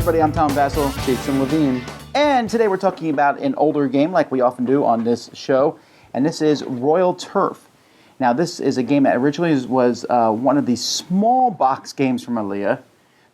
everybody, I'm Vasel, Jason Levine, and today we're talking about an older game like we often do on this show, and this is Royal Turf. Now this is a game that originally was one of the small box games from a.k.a.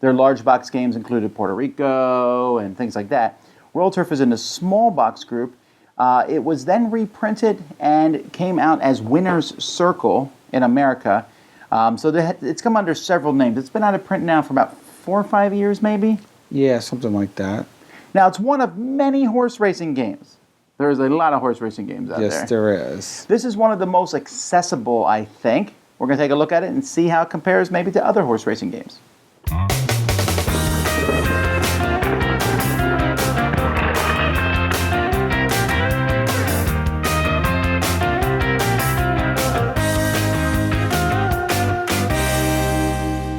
Their large box games included Puerto Rico and things like that. Royal Turf is in the small box group. It was then reprinted and came out as Winner's Circle in America. It's come under several names. It's been out of print now for about 4 or 5 years, maybe? Yeah, something like that. Now, it's one of many horse racing games. There's a lot of horse racing games out there. Yes, there is. This is one of the most accessible, I think. We're going to take a look at it and see how it compares maybe to other horse racing games.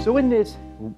So in this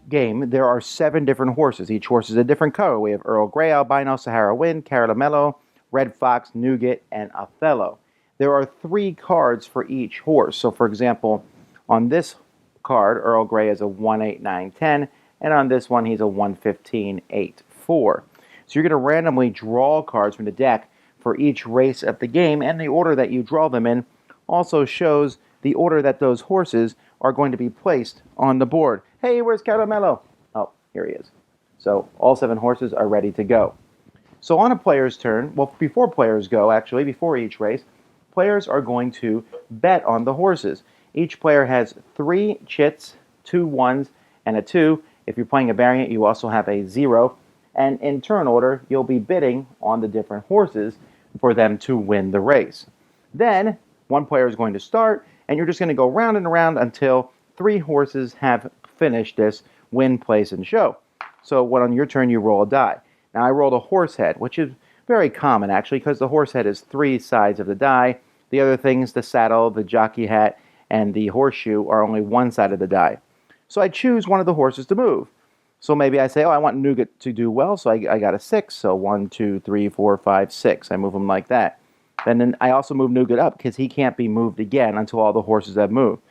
game, there are 7 different horses. Each horse is a different color. We have Earl Grey, Albino, Sahara Wind, Caramello, Red Fox, Nougat, and Othello. There are 3 cards for each horse. So for example, on this card, Earl Grey is a 1, 8, 9, 10, and on this one, he's a 1, 15, 8, 4. So you're going to randomly draw cards from the deck for each race of the game, and the order that you draw them in also shows the order that those horses are going to be placed on the board. Hey, where's Caramello? Oh, here he is. So all 7 horses are ready to go. So on a player's turn, well, before players go, actually, before each race, players are going to bet on the horses. Each player has 3 chits, 2 1s, and a 2. If you're playing a variant, you also have a 0. And in turn order, you'll be bidding on the different horses for them to win the race. Then, one player is going to start, and you're just going to go round and around until 3 horses have finished this win, place, and show. So when on your turn, you roll a die. Now I rolled a horse head, which is very common actually, because the horse head is 3 sides of the die. The other things, the saddle, the jockey hat, and the horseshoe are only 1 side of the die. So I choose one of the horses to move. So maybe I say, oh, I want Nougat to do well, so I got a 6. So 1, 2, 3, 4, 5, 6. I move him like that. And then I also move Nougat up because he can't be moved again until all the horses have moved.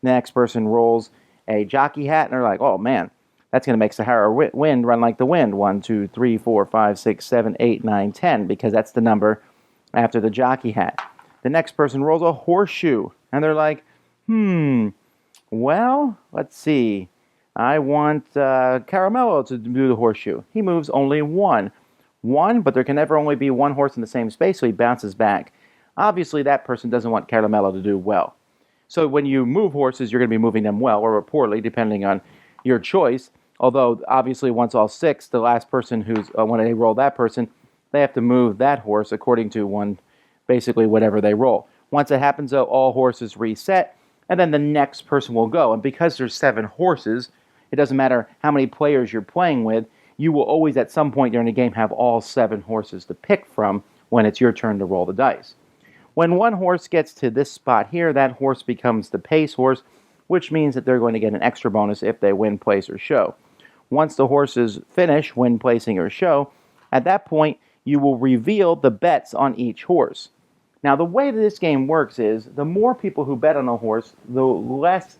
The next person rolls a jockey hat, and they're like, oh, man, that's going to make Sahara Wind run like the wind. 1, 2, 3, 4, 5, 6, 7, 8, 9, 10, because that's the number after the jockey hat. The next person rolls a horseshoe, and they're like, well, let's see. I want Caramello to do the horseshoe. He moves only 1. 1, but there can never only be 1 horse in the same space, so he bounces back. Obviously, that person doesn't want Caramello to do well. So when you move horses, you're going to be moving them well or poorly, depending on your choice. Although, obviously, once all 6, the last person who's, when they roll that person, they have to move that horse according to basically whatever they roll. Once it happens, though, all horses reset, and then the next person will go. And because there's 7 horses, it doesn't matter how many players you're playing with, you will always, at some point during the game, have all 7 horses to pick from when it's your turn to roll the dice. When one horse gets to this spot here, that horse becomes the pace horse, which means that they're going to get an extra bonus if they win, place, or show. Once the horses finish win, placing, or show, at that point, you will reveal the bets on each horse. Now, the way that this game works is, the more people who bet on a horse, the less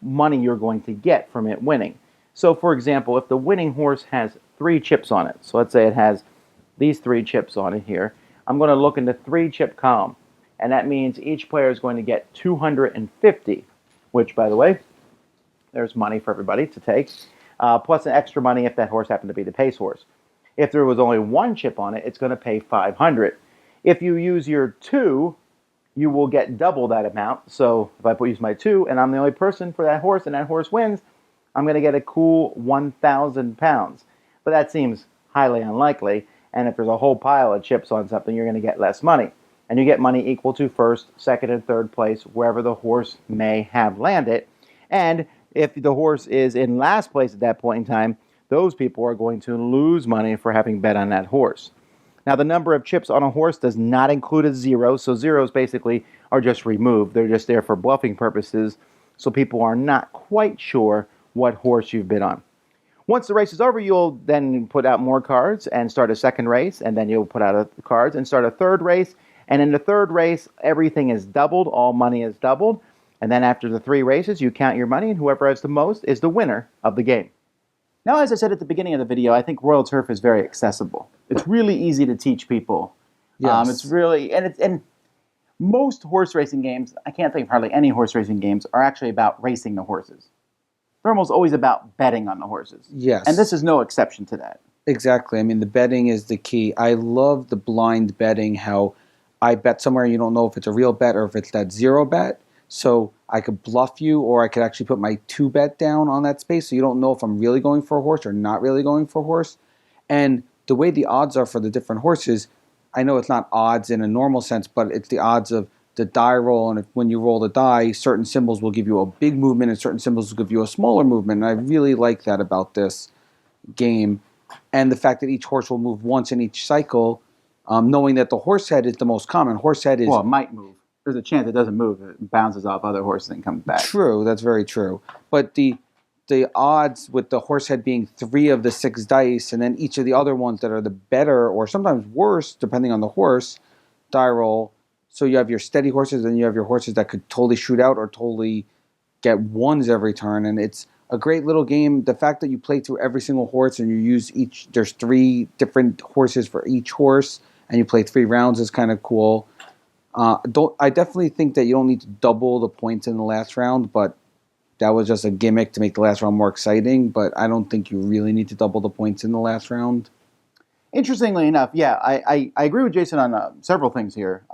money you're going to get from it winning. So, for example, if the winning horse has 3 chips on it, so let's say it has these 3 chips on it here, I'm going to look in the 3-chip column, and that means each player is going to get 250, which, by the way, there's money for everybody to take, plus an extra money if that horse happened to be the pace horse. If there was only 1 chip on it, it's going to pay 500. If you use your 2, you will get double that amount. So if I use my 2, and I'm the only person for that horse, and that horse wins, I'm going to get a cool 1,000 pounds. But that seems highly unlikely. And if there's a whole pile of chips on something, you're going to get less money. And you get money equal to 1st, 2nd, and 3rd place, wherever the horse may have landed. And if the horse is in last place at that point in time, those people are going to lose money for having bet on that horse. Now, the number of chips on a horse does not include a 0, so zeros basically are just removed. They're just there for bluffing purposes, so people are not quite sure what horse you've bid on. Once the race is over, you'll then put out more cards and start a 2nd race, and then you'll put out cards and start a 3rd race. And in the 3rd race, everything is doubled, all money is doubled. And then after the 3 races, you count your money, and whoever has the most is the winner of the game. Now, as I said at the beginning of the video, I think Royal Turf is very accessible. It's really easy to teach people. Yes. It's really, and most horse racing games, I can't think of hardly any horse racing games, are actually about racing the horses. They're almost always about betting on the horses. Yes. And this is no exception to that. Exactly. I mean, the betting is the key. I love the blind betting, how I bet somewhere you don't know if it's a real bet or if it's that zero bet. So I could bluff you, or I could actually put my 2-bet down on that space so you don't know if I'm really going for a horse or not really going for a horse. And the way the odds are for the different horses, I know it's not odds in a normal sense, but it's the odds of the die roll. And when you roll the die, certain symbols will give you a big movement and certain symbols will give you a smaller movement. And I really like that about this game. And the fact that each horse will move once in each cycle, knowing that the horse head is the most common. Horse head is... Well, it might move. There's a chance it doesn't move. It bounces off other horses and comes back. True, that's very true. But the odds with the horse head being 3 of the 6 dice, and then each of the other ones that are the better or sometimes worse, depending on the horse, die roll. So you have your steady horses, and you have your horses that could totally shoot out or totally get ones every turn. And it's a great little game. The fact that you play through every single horse and you use each, there's 3 different horses for each horse, and you play 3 rounds is kind of cool. I definitely think that you don't need to double the points in the last round, but that was just a gimmick to make the last round more exciting. But I don't think you really need to double the points in the last round. Interestingly enough, yeah, I agree with Jason on several things here.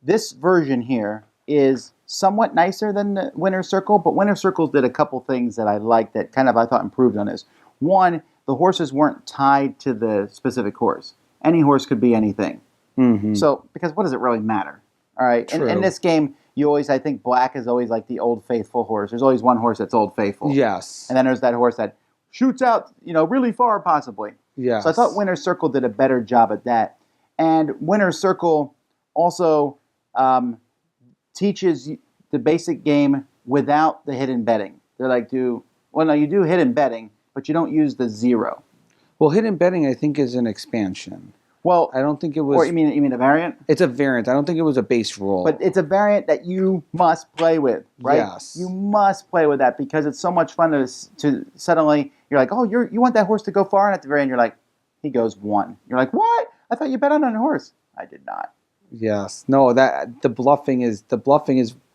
This version here is somewhat nicer than the Winner's Circle, but Winner's Circle did a couple things that I liked that kind of I thought improved on this. One, the horses weren't tied to the specific horse. Any horse could be anything. Mm-hmm. So, because what does it really matter? All right. In this game, you always, I think black is always like the Old Faithful horse. There's always one horse that's Old Faithful. Yes. And then there's that horse that shoots out, really far possibly. Yes. So I thought Winner's Circle did a better job at that. And Winner's Circle also teaches the basic game without the hidden betting. They're like, you do hidden betting, but you don't use the 0. Well, hidden betting, I think, is an expansion. Well, I don't think it was... Or you mean a variant? It's a variant. I don't think it was a base rule. But it's a variant that you must play with, right? Yes. You must play with that because it's so much fun to suddenly, you're like, oh, you want that horse to go far, and at the very end you're like, he goes 1. You're like, what? I thought you bet on a horse. I did not. Yes. No, the bluffing is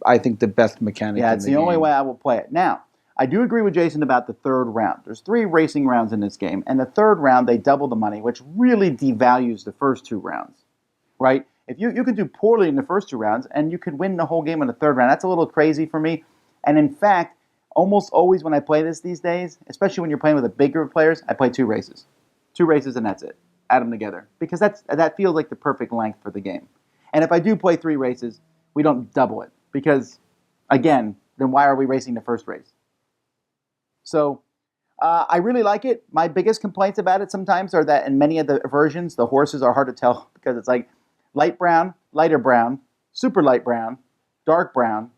I think the best mechanic. Yeah, it's the only way I will play it. Now, I do agree with Jason about the 3rd round. There's 3 racing rounds in this game, and the 3rd round they double the money, which really devalues the first 2 rounds, right? If you can do poorly in the first 2 rounds, and you could win the whole game in the 3rd round, that's a little crazy for me. And in fact, almost always when I play this these days, especially when you're playing with a big group of players, I play 2 races. 2 races and that's it. Add them together. Because that feels like the perfect length for the game. And if I do play 3 races, we don't double it. Because, again, then why are we racing the first race? So, I really like it. My biggest complaints about it sometimes are that in many of the versions, the horses are hard to tell because it's like light brown, lighter brown, super light brown, dark brown,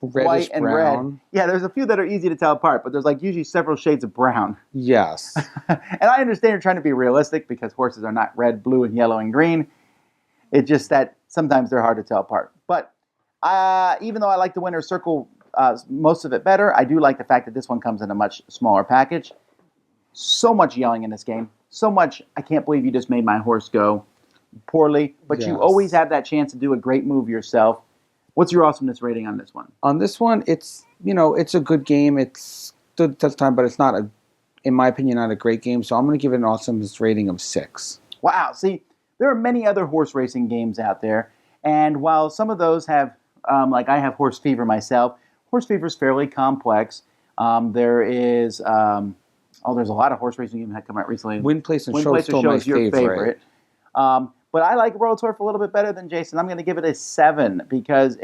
reddish white, and brown. red. Yeah, there's a few that are easy to tell apart, but there's like usually several shades of brown. Yes. And I understand you're trying to be realistic because horses are not red, blue, and yellow and green. It's just that sometimes they're hard to tell apart. But even though I like the Winner's Circle most of it better, I do like the fact that this one comes in a much smaller package. So much yelling in this game. So much, I can't believe you just made my horse go poorly. But you always have that chance to do a great move yourself. What's your awesomeness rating on this one? On this one, it's a good game. It's stood the test of time, but it's not, in my opinion, not a great game. So I'm going to give it an awesomeness rating of 6. Wow. See, there are many other horse racing games out there. And while some of those have, like I have Horse Fever myself, Horse Fever is fairly complex. There is, there's a lot of horse racing games that come out recently. Win, Place, and Show is still my favorite. But I like Royal Turf a little bit better than Jason. I'm going to give it a 7 because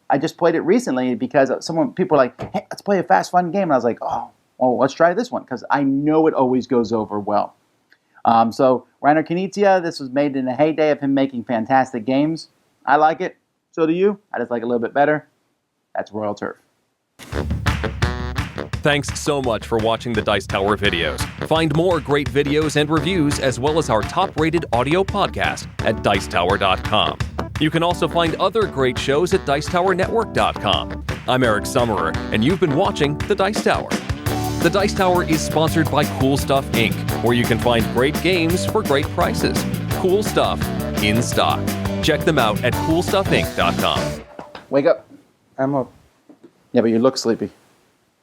I just played it recently because people are like, hey, let's play a fast, fun game. And I was like, oh, well, let's try this one because I know it always goes over well. So Rainer Knizia, this was made in the heyday of him making fantastic games. I like it. So do you. I just like it a little bit better. That's Royal Turf. Thanks so much for watching the Dice Tower videos. Find more great videos and reviews as well as our top-rated audio podcast at Dicetower.com. You can also find other great shows at Dicetowernetwork.com. I'm Eric Summerer, and you've been watching the Dice Tower. The Dice Tower is sponsored by Cool Stuff Inc., where you can find great games for great prices. Cool Stuff, in stock. Check them out at coolstuffinc.com. Wake up. I'm up. Yeah, but you look sleepy.